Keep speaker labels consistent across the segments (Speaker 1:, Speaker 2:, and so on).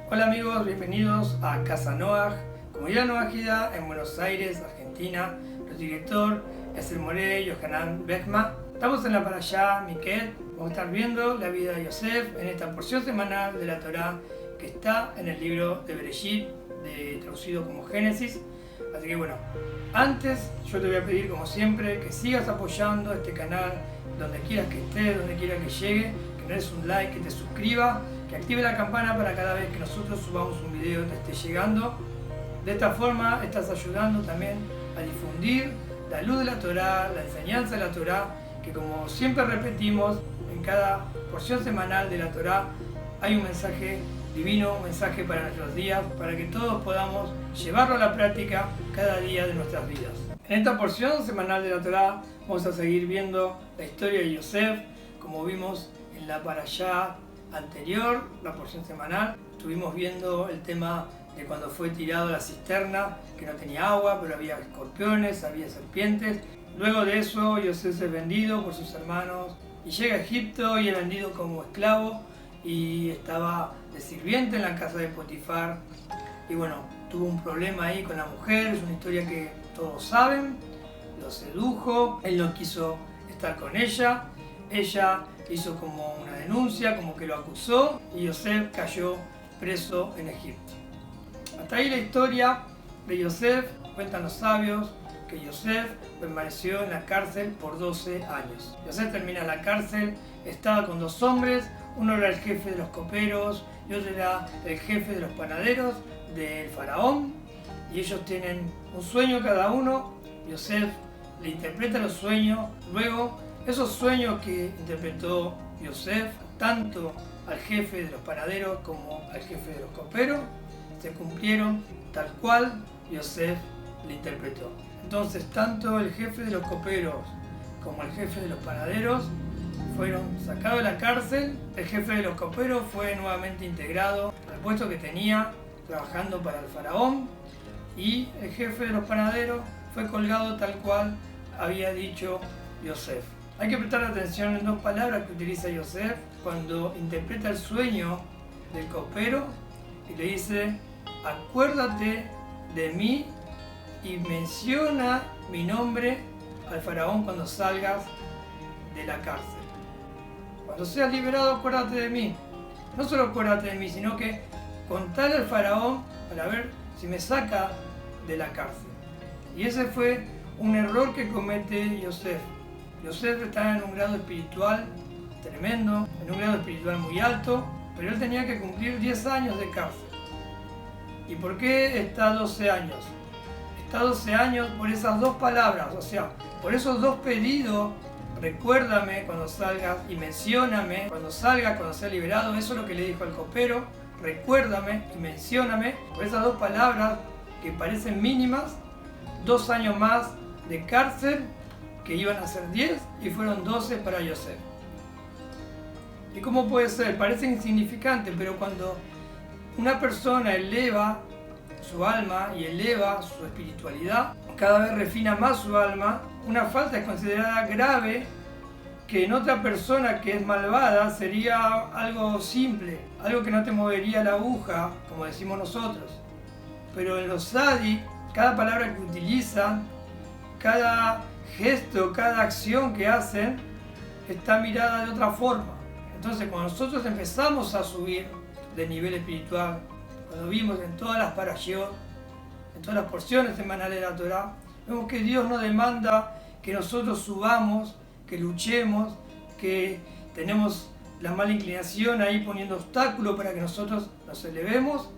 Speaker 1: Hola amigos, bienvenidos a Casa Noaj, Comunidad Noajida en Buenos Aires, Argentina. Nuestro director es el Moré Yohanan Bechma. Estamos en la Parashá Miquet. Vamos a estar viendo la vida de Yosef en esta porción semanal de la Torá que está en el libro de Bereshit, traducido como Génesis. Así que bueno, antes yo te voy a pedir como siempre que sigas apoyando este canal donde quieras que esté, donde quiera que llegue, que me des un like, que te suscribas, que active la campana para cada vez que nosotros subamos un video te esté llegando. De esta forma estás ayudando también a difundir la luz de la Torá, la enseñanza de la Torá, que como siempre repetimos, en cada porción semanal de la Torá hay un mensaje divino, un mensaje para nuestros días, para que todos podamos llevarlo a la práctica cada día de nuestras vidas. En esta porción semanal de la Torá vamos a seguir viendo la historia de Yosef, como vimos en la parashá anterior, la porción semanal. Estuvimos viendo el tema de cuando fue tirado a la cisterna, que no tenía agua, pero había escorpiones, había serpientes. Luego de eso, Yosef es vendido por sus hermanos y llega a Egipto y es vendido como esclavo y estaba de sirviente en la casa de Potifar. Y bueno, tuvo un problema ahí con la mujer, es una historia que todos saben. Lo sedujo, él no quiso estar con ella hizo como una denuncia, como que lo acusó, y Yosef cayó preso en Egipto. Hasta ahí la historia de Yosef. Cuentan los sabios que Yosef permaneció en la cárcel por 12 años. Yosef termina en la cárcel, estaba con dos hombres, uno era el jefe de los coperos y otro era el jefe de los panaderos del faraón, y ellos tienen un sueño cada uno. Yosef le interpreta los sueños, luego esos sueños que interpretó Yosef, tanto al jefe de los panaderos como al jefe de los coperos, se cumplieron tal cual Yosef le interpretó. Entonces, tanto el jefe de los coperos como el jefe de los panaderos fueron sacados de la cárcel. El jefe de los coperos fue nuevamente integrado al puesto que tenía, trabajando para el faraón, y el jefe de los panaderos fue colgado tal cual había dicho Yosef. Hay que prestar atención en dos palabras que utiliza Yosef cuando interpreta el sueño del copero y le dice: acuérdate de mí y menciona mi nombre al faraón cuando salgas de la cárcel. Cuando seas liberado, acuérdate de mí. No solo acuérdate de mí, sino que contale al faraón para ver si me saca de la cárcel. Y ese fue un error que comete Yosef. Yosef estaba en un grado espiritual tremendo, en un grado espiritual muy alto, pero él tenía que cumplir 10 años de cárcel. ¿Y por qué está 12 años? Está 12 años por esas dos palabras, o sea, por esos dos pedidos: recuérdame cuando salgas y mencióname cuando salgas, cuando seas liberado. Eso es lo que le dijo al copero: recuérdame y mencióname. Por esas dos palabras que parecen mínimas, 2 años más de cárcel, que iban a ser 10 y fueron 12 para Yosef. ¿Y cómo puede ser? Parece insignificante, pero cuando una persona eleva su alma y eleva su espiritualidad, cada vez refina más su alma, una falta es considerada grave, que en otra persona que es malvada sería algo simple, algo que no te movería la aguja, como decimos nosotros. Pero en los tzadik, cada palabra que utilizan, cada gesto, cada acción que hacen, está mirada de otra forma. Entonces, cuando nosotros empezamos a subir de nivel espiritual, cuando vimos en todas las parashot, en todas las porciones semanales de la Torá, vemos que Dios nos demanda que nosotros subamos, que luchemos, que tenemos la mala inclinación ahí poniendo obstáculos para que nosotros nos elevemos.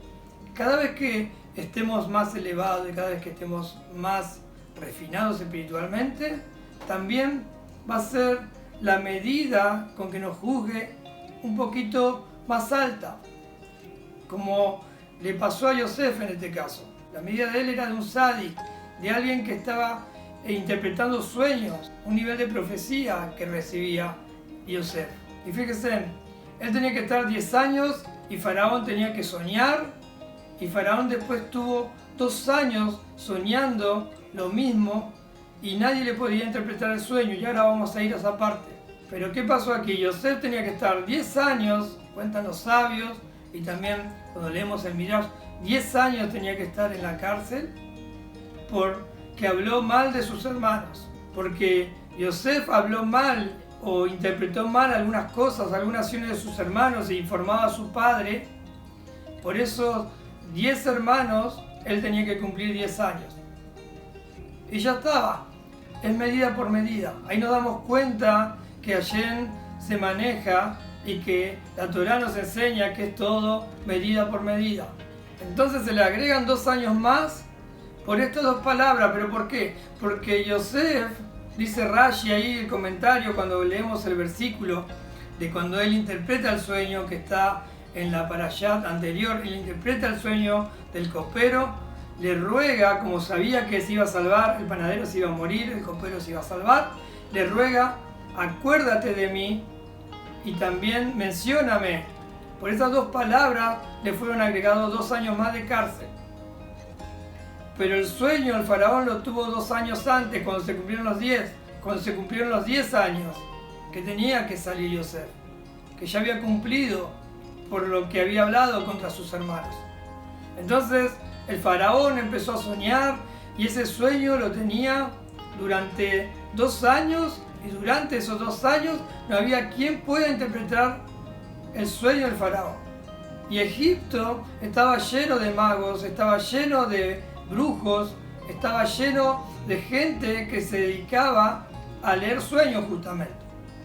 Speaker 1: Cada vez que estemos más elevados y cada vez que estemos más refinados espiritualmente, también va a ser la medida con que nos juzgue un poquito más alta, como le pasó a Yosef en este caso. La medida de él era de un tzadik, de alguien que estaba interpretando sueños, un nivel de profecía que recibía Yosef. Y fíjense, él tenía que estar 10 años y Faraón tenía que soñar, y Faraón después tuvo 2 años soñando lo mismo y nadie le podía interpretar el sueño, y ahora vamos a ir a esa parte. Pero ¿qué pasó aquí? Yosef tenía que estar 10 años, cuentan los sabios, y también cuando leemos el Midrash, 10 años tenía que estar en la cárcel porque habló mal de sus hermanos, porque Yosef habló mal o interpretó mal algunas cosas, algunas acciones de sus hermanos e informaba a su padre. Por esos 10 hermanos él tenía que cumplir 10 años. Y ya estaba, es medida por medida. Ahí nos damos cuenta que Hashem se maneja y que la Torá nos enseña que es todo medida por medida. Entonces se le agregan 2 años más por estas 2 palabras. ¿Pero por qué? Porque Yosef, dice Rashi ahí el comentario cuando leemos el versículo de cuando él interpreta el sueño que está en la parashat anterior, él interpreta el sueño del copero, le ruega, como sabía que se iba a salvar, el panadero se iba a morir, el copero se iba a salvar, le ruega, acuérdate de mí y también mencióname. Por esas 2 palabras le fueron agregados 2 años más de cárcel. Pero el sueño el faraón lo tuvo 2 años antes, cuando se cumplieron los 10 años que tenía que salir Yosef, que ya había cumplido por lo que había hablado contra sus hermanos. Entonces el faraón empezó a soñar y ese sueño lo tenía durante 2 años, y durante esos 2 años no había quien pueda interpretar el sueño del faraón. Y Egipto estaba lleno de magos, estaba lleno de brujos, estaba lleno de gente que se dedicaba a leer sueños justamente.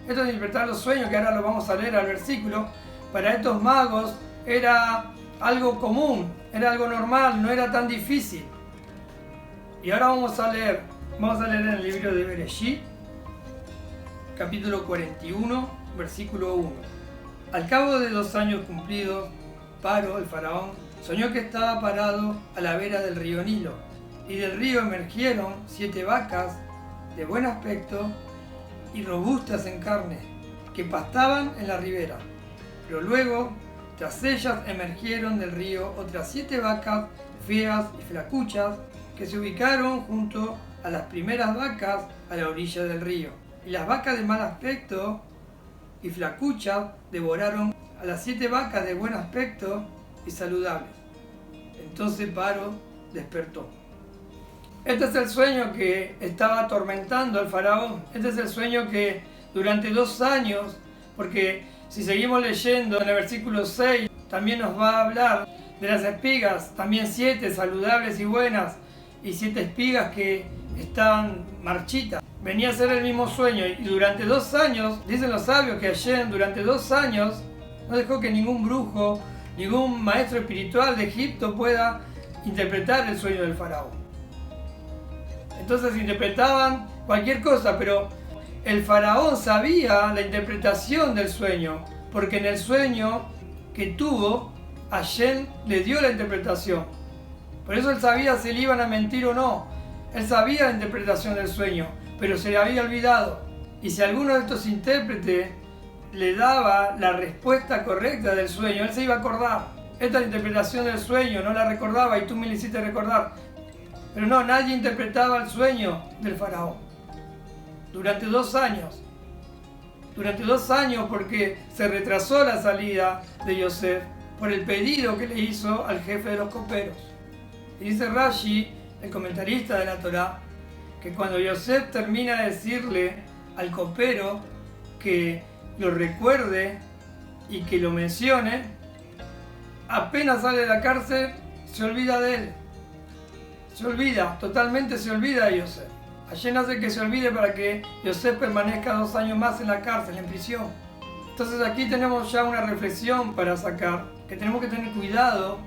Speaker 1: Esto de interpretar los sueños, que ahora lo vamos a leer al versículo, para estos magos era algo común, era algo normal, no era tan difícil. Y ahora vamos a leer en el libro de Bereshit, capítulo 41, versículo 1. Al cabo de 2 años cumplidos, Paro, el faraón, soñó que estaba parado a la vera del río Nilo, y del río emergieron 7 vacas de buen aspecto y robustas en carne, que pastaban en la ribera. Pero luego, tras ellas emergieron del río otras 7 vacas feas y flacuchas, que se ubicaron junto a las primeras vacas a la orilla del río. Y las vacas de mal aspecto y flacuchas devoraron a las 7 vacas de buen aspecto y saludables. Entonces Paro despertó. Este es el sueño que estaba atormentando al faraón. Este es el sueño que durante 2 años, porque si seguimos leyendo en el versículo 6, también nos va a hablar de las espigas, también 7 saludables y buenas, y 7 espigas que estaban marchitas. Venía a ser el mismo sueño, y durante 2 años, dicen los sabios que Hashem durante 2 años no dejó que ningún brujo, ningún maestro espiritual de Egipto pueda interpretar el sueño del faraón. Entonces interpretaban cualquier cosa, pero el faraón sabía la interpretación del sueño, porque en el sueño que tuvo, Hashem le dio la interpretación. Por eso él sabía si le iban a mentir o no. Él sabía la interpretación del sueño, pero se le había olvidado. Y si alguno de estos intérpretes le daba la respuesta correcta del sueño, él se iba a acordar. Esta interpretación del sueño no la recordaba y tú me la hiciste recordar. Pero no, nadie interpretaba el sueño del faraón. Durante 2 años. Durante 2 años, porque se retrasó la salida de Yosef por el pedido que le hizo al jefe de los coperos. Y dice Rashi, el comentarista de la Torá, que cuando Yosef termina de decirle al copero que lo recuerde y que lo mencione, apenas sale de la cárcel, se olvida de él. Se olvida, totalmente se olvida de Yosef. Hashem hace que se olvide para que Yosef permanezca 2 años más en la cárcel, en prisión. Entonces aquí tenemos ya una reflexión para sacar, que tenemos que tener cuidado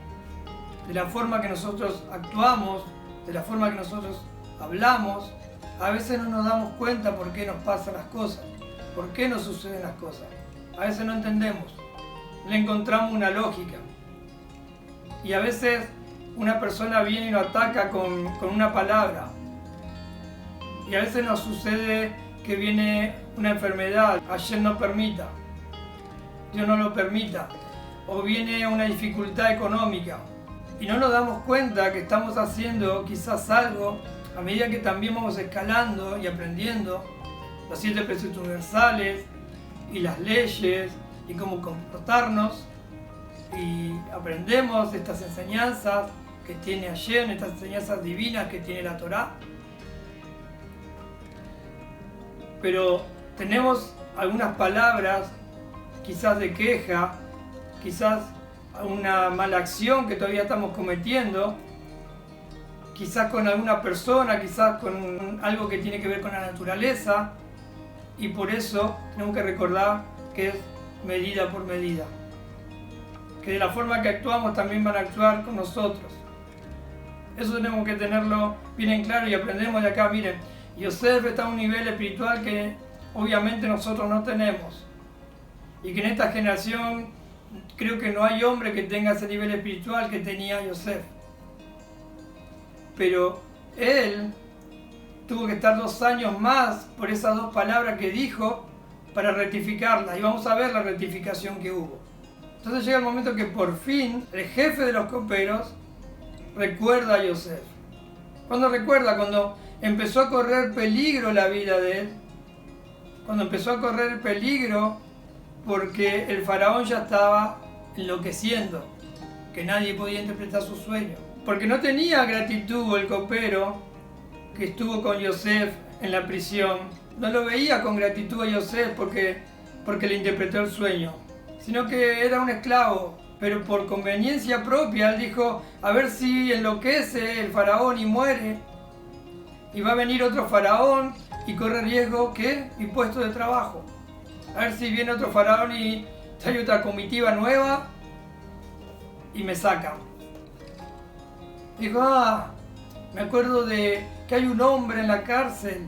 Speaker 1: de la forma que nosotros actuamos, de la forma que nosotros hablamos. A veces no nos damos cuenta por qué nos pasan las cosas, por qué nos suceden las cosas. A veces no entendemos, le encontramos una lógica. Y a veces una persona viene y nos ataca con una palabra. Y a veces nos sucede que viene una enfermedad, Hashem no permita, Dios no lo permita, o viene una dificultad económica. Y no nos damos cuenta que estamos haciendo quizás algo a medida que también vamos escalando y aprendiendo los 7 preceptos universales y las leyes y cómo comportarnos. y aprendemos estas enseñanzas que tiene Hashem, estas enseñanzas divinas que tiene la Torá. Pero tenemos algunas palabras, quizás de queja, quizás una mala acción que todavía estamos cometiendo, quizás con alguna persona, quizás con algo que tiene que ver con la naturaleza, y por eso tenemos que recordar que es medida por medida, que de la forma que actuamos también van a actuar con nosotros. Eso tenemos que tenerlo bien en claro y aprendemos de acá. Miren, Yosef está a un nivel espiritual que obviamente nosotros no tenemos, y que en esta generación creo que no hay hombre que tenga ese nivel espiritual que tenía Yosef. Pero él tuvo que estar 2 años más por esas 2 palabras que dijo para rectificarlas, y vamos a ver la rectificación que hubo. Entonces llega el momento que por fin el jefe de los coperos recuerda a Yosef. ¿Cuándo recuerda? Cuando empezó a correr peligro la vida de él, cuando empezó a correr peligro porque el faraón ya estaba enloqueciendo, que nadie podía interpretar su sueño, porque no tenía gratitud el copero que estuvo con Yosef en la prisión. No lo veía con gratitud a Yosef porque le interpretó el sueño, sino que era un esclavo. Pero por conveniencia propia él dijo, a ver si enloquece el faraón y muere, y va a venir otro faraón y corre riesgo, ¿qué? Mi puesto de trabajo. A ver si viene otro faraón y trae otra comitiva nueva y me sacan. Dijo, me acuerdo de que hay un hombre en la cárcel,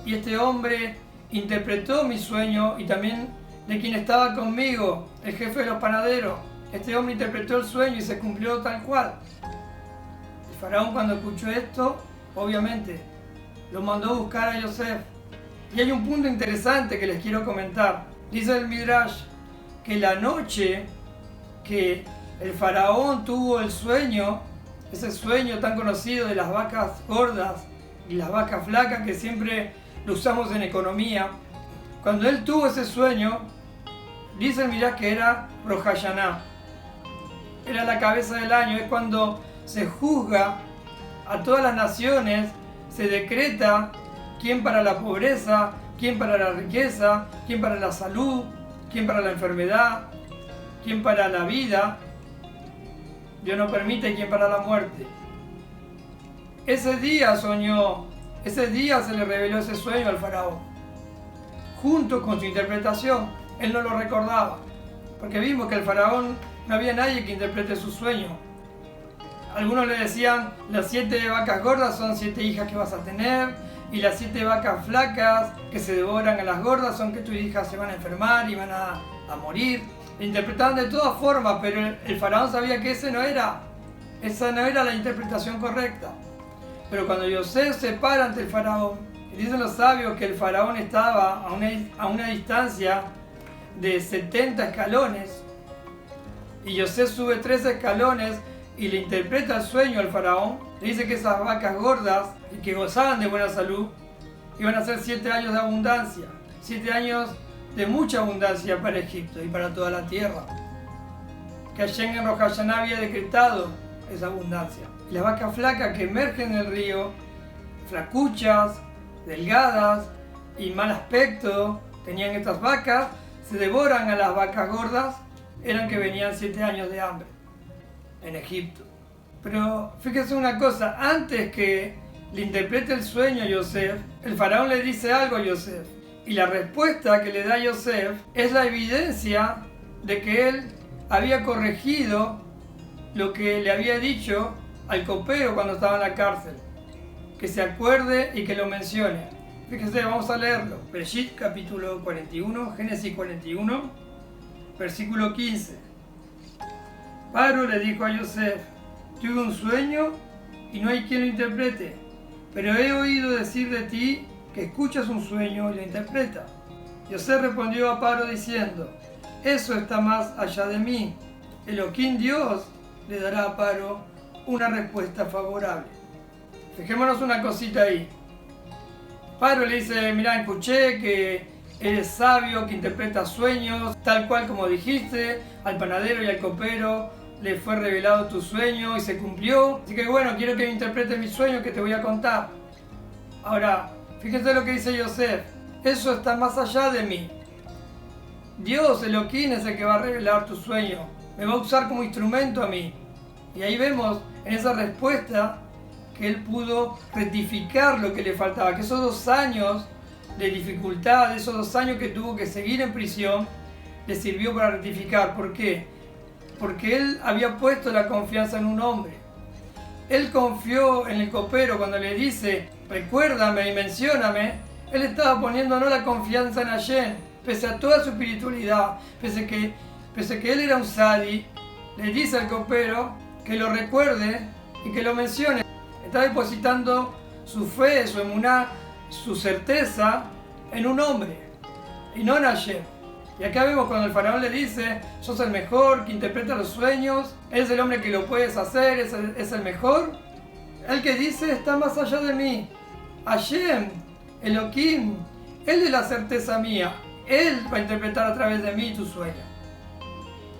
Speaker 1: y este hombre interpretó mi sueño, y también de quien estaba conmigo, el jefe de los panaderos. Este hombre interpretó el sueño y se cumplió tal cual. El faraón, cuando escuchó esto, obviamente lo mandó a buscar a Yosef. Y hay un punto interesante que les quiero comentar. Dice el Midrash que la noche que el faraón tuvo el sueño, ese sueño tan conocido de las vacas gordas y las vacas flacas, que siempre lo usamos en economía, cuando él tuvo ese sueño, dice el Midrash que era Rosh Hashanah, era la cabeza del año, es cuando se juzga a todas las naciones, se decreta quién para la pobreza, quién para la riqueza, quién para la salud, quién para la enfermedad, quién para la vida, Dios no permite, quién para la muerte. Ese día soñó, ese día se le reveló ese sueño al faraón, junto con su interpretación. Él no lo recordaba, porque vimos que el faraón no había nadie que interprete su sueño. Algunos le decían, las 7 vacas gordas son 7 hijas que vas a tener, y las 7 vacas flacas que se devoran a las gordas son que tus hijas se van a enfermar y van a morir. Le interpretaban de todas formas, pero el faraón sabía que esa no era la interpretación correcta. Pero cuando Yosef se para ante el faraón, y dicen los sabios que el faraón estaba a una distancia de 70 escalones, y Yosef sube 3 escalones y le interpreta el sueño al faraón, le dice que esas vacas gordas y que gozaban de buena salud iban a ser 7 años de abundancia, 7 años de mucha abundancia para Egipto y para toda la tierra, que Hashem en Rosh Hashanah había decretado esa abundancia. Y las vacas flacas que emergen del río, flacuchas, delgadas y mal aspecto, tenían estas vacas, se devoran a las vacas gordas, eran que venían 7 años de hambre en Egipto. Pero fíjense una cosa, antes que le interprete el sueño a Yosef, el faraón le dice algo a Yosef, y la respuesta que le da Yosef es la evidencia de que él había corregido lo que le había dicho al copero cuando estaba en la cárcel, que se acuerde y que lo mencione. Fíjense, vamos a leerlo. Bereshit capítulo 41, Génesis 41, versículo 15. Paro le dijo a Yosef, tuve un sueño y no hay quien lo interprete, pero he oído decir de ti que escuchas un sueño y lo interpreta. Yosef respondió a Paro diciendo, eso está más allá de mí. Elohim Dios le dará a Paro una respuesta favorable. Fijémonos una cosita ahí. Paro le dice, mirá, escuché que eres sabio, que interpreta sueños, tal cual como dijiste, al panadero y al copero le fue revelado tu sueño y se cumplió. Así que bueno, quiero que me interpretes mi sueño que te voy a contar. Ahora, fíjense lo que dice Yosef, eso está más allá de mí. Dios, Elohim, es el que va a revelar tu sueño, me va a usar como instrumento a mí. Y ahí vemos en esa respuesta que él pudo rectificar lo que le faltaba, que esos 2 años de dificultad, esos 2 años que tuvo que seguir en prisión, le sirvió para rectificar. ¿Por qué? Porque él había puesto la confianza en un hombre. Él confió en el copero cuando le dice, recuérdame y mencióname. Él estaba poniendo no la confianza en Hashem, pese a toda su espiritualidad, pese que él era un sadi, le dice al copero que lo recuerde y que lo mencione. Está depositando su fe, su emuná, su certeza en un hombre y no en Hashem. Y acá vemos cuando el faraón le dice, sos el mejor que interpreta los sueños, es el hombre que lo puedes hacer, es el mejor. El que dice está más allá de mí. Hashem, Elohim, él es la certeza mía. Él va a interpretar a través de mí tu sueño.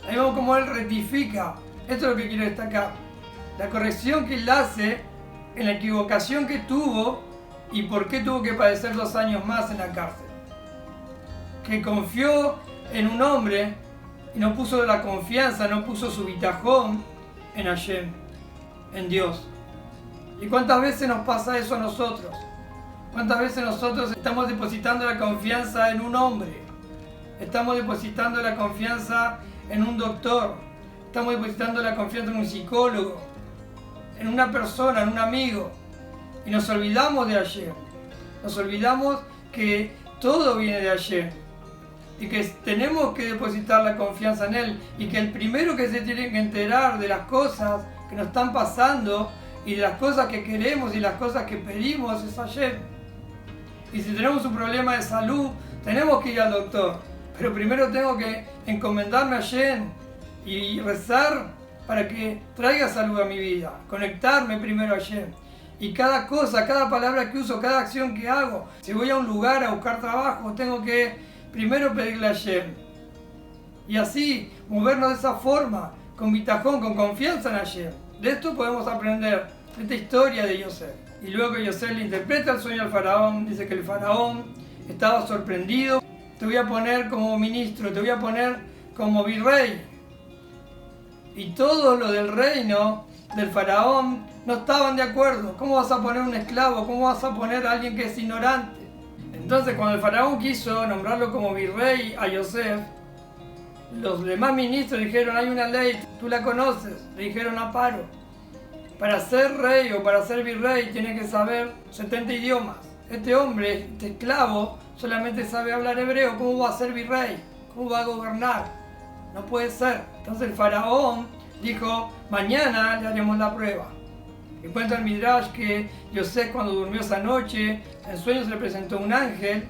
Speaker 1: Ahí vemos cómo él rectifica. Esto es lo que quiero destacar. La corrección que él hace en la equivocación que tuvo y por qué tuvo que padecer 2 años más en la cárcel. Que confió en un hombre y no puso la confianza, no puso su bitajón en Hashem, en Dios. ¿Y cuántas veces nos pasa eso a nosotros? ¿Cuántas veces nosotros estamos depositando la confianza en un hombre? Estamos depositando la confianza en un doctor. Estamos depositando la confianza en un psicólogo, en una persona, en un amigo. Y nos olvidamos de Hashem. Nos olvidamos que todo viene de Hashem. Y que tenemos que depositar la confianza en Él. Y que el primero que se tiene que enterar de las cosas que nos están pasando y de las cosas que queremos y las cosas que pedimos es Hashem. Y si tenemos un problema de salud, tenemos que ir al doctor. Pero primero tengo que encomendarme a Hashem y rezar para que traiga salud a mi vida. Conectarme primero a Hashem. Y cada cosa, cada palabra que uso, cada acción que hago, si voy a un lugar a buscar trabajo, tengo que primero pedirle a Hashem. Y así movernos de esa forma, con bitajón, con confianza en Hashem. De esto podemos aprender esta historia de Yosef. Y luego que Yosef le interpreta el sueño al faraón, dice que el faraón estaba sorprendido. Te voy a poner como ministro, te voy a poner como virrey. Y todos los del reino del faraón no estaban de acuerdo. ¿Cómo vas a poner un esclavo? ¿Cómo vas a poner a alguien que es ignorante? Entonces cuando el faraón quiso nombrarlo como virrey a Yosef, los demás ministros dijeron, hay una ley, tú la conoces. Le dijeron a Paro, para ser rey o para ser virrey tienes que saber 70 idiomas. Este hombre, este esclavo, solamente sabe hablar hebreo. ¿Cómo va a ser virrey? ¿Cómo va a gobernar? No puede ser. Entonces el faraón dijo, mañana le haremos la prueba. Y cuenta el Midrash que Yosef, cuando durmió esa noche, en sueños se le presentó un ángel.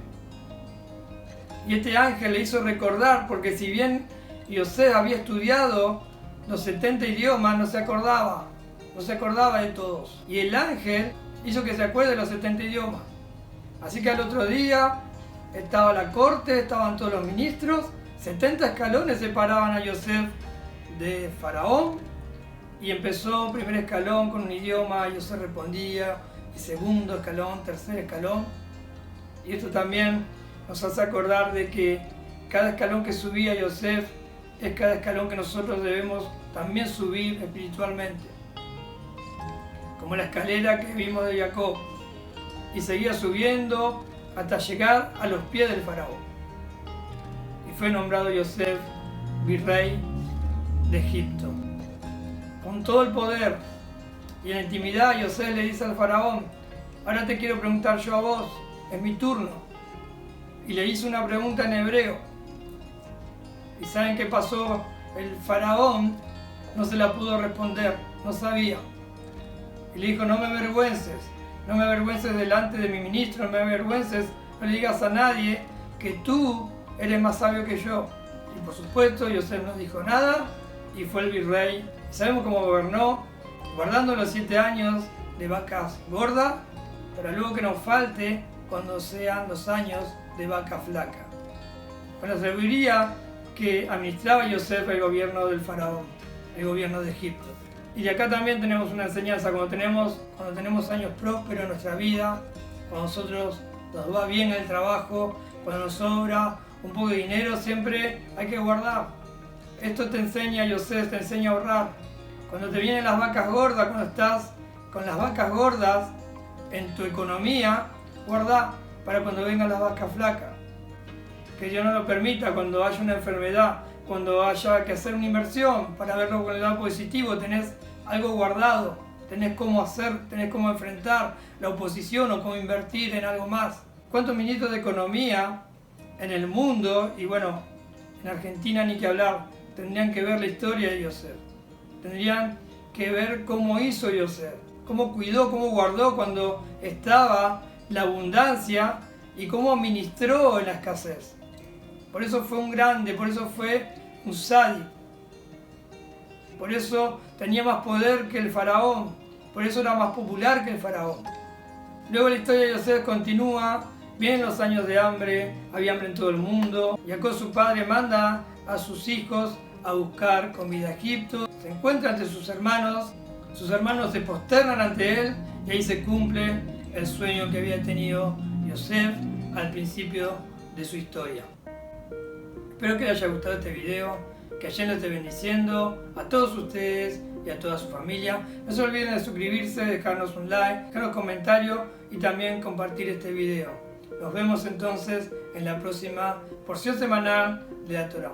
Speaker 1: Y este ángel le hizo recordar, porque si bien Yosef había estudiado los 70 idiomas, no se acordaba de todos. Y el ángel hizo que se acuerde de los 70 idiomas. Así que al otro día estaba la corte, estaban todos los ministros, 70 escalones separaban a Yosef de faraón, y empezó primer escalón con un idioma, Yosef respondía, y segundo escalón, tercer escalón. Y esto también nos hace acordar de que cada escalón que subía Yosef es cada escalón que nosotros debemos también subir espiritualmente. Como la escalera que vimos de Jacob. Y seguía subiendo hasta llegar a los pies del faraón. Y fue nombrado Yosef virrey de Egipto. Con todo el poder y en la intimidad, Yosef le dice al faraón, ahora te quiero preguntar yo a vos, es mi turno. Y le hizo una pregunta en hebreo. ¿Y saben qué pasó? El faraón no se la pudo responder, no sabía. Y le dijo, no me avergüences delante de mi ministro, no me avergüences, no le digas a nadie que tú eres más sabio que yo. Y por supuesto, Yosef no dijo nada y fue el virrey. Sabemos cómo gobernó, guardando los 7 años de vacas gordas, para luego que nos falte cuando sean los años de vaca flaca. con la sabiduría que administraba Yosef el gobierno del faraón, el gobierno de Egipto. Y de acá también tenemos una enseñanza: cuando tenemos años prósperos en nuestra vida, cuando nosotros nos va bien el trabajo, cuando nos sobra un poco de dinero, siempre hay que guardar. Esto te enseña Yosef, te enseña a ahorrar. Cuando te vienen las vacas gordas, cuando estás con las vacas gordas en tu economía, guarda para cuando vengan las vacas flacas. Que Dios no lo permita, cuando haya una enfermedad, cuando haya que hacer una inversión, para verlo con el lado positivo, tenés algo guardado, tenés cómo hacer, tenés cómo enfrentar la oposición o cómo invertir en algo más. ¿Cuántos ministros de economía en el mundo, y bueno, en Argentina ni que hablar, tendrían que ver la historia de Yosef? Tendrían que ver cómo hizo Yosef, cómo cuidó, cómo guardó cuando estaba la abundancia y cómo administró en la escasez. Por eso fue un grande, por eso fue un sádico. Por eso tenía más poder que el faraón, por eso era más popular que el faraón. Luego la historia de Yosef continúa, vienen los años de hambre, había hambre en todo el mundo. Jacob, su padre, manda a sus hijos a buscar comida a Egipto. Se encuentra ante sus hermanos se posternan ante él y ahí se cumple el sueño que había tenido Yosef al principio de su historia. Espero que les haya gustado este video, que Hashem les esté bendiciendo a todos ustedes y a toda su familia. No se olviden de suscribirse, dejarnos un like, dejarnos comentarios y también compartir este video. Nos vemos entonces en la próxima porción semanal de la Torah.